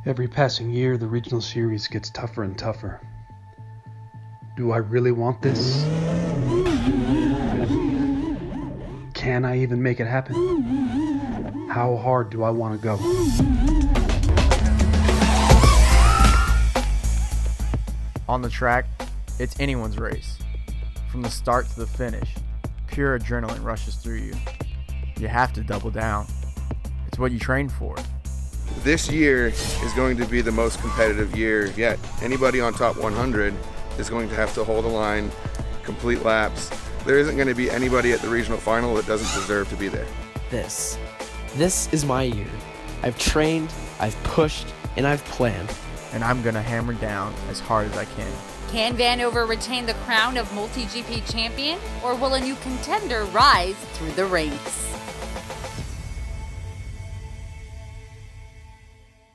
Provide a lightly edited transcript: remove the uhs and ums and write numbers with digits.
Every passing year, the regional series gets tougher and tougher. Do I really want this? Can I even make it happen? How hard do I want to go? On the track, it's anyone's race. From the start to the finish, pure adrenaline rushes through you. You have to double down. It's what you train for. This year is going to be the most competitive year yet. Anybody on top 100 is going to have to hold a line, complete laps. There isn't going to be anybody at the regional final that doesn't deserve to be there. This is my year. I've trained, I've pushed, and I've planned. And I'm going to hammer down as hard as I can. Can Vanover retain the crown of MultiGP champion, or will a new contender rise through the ranks?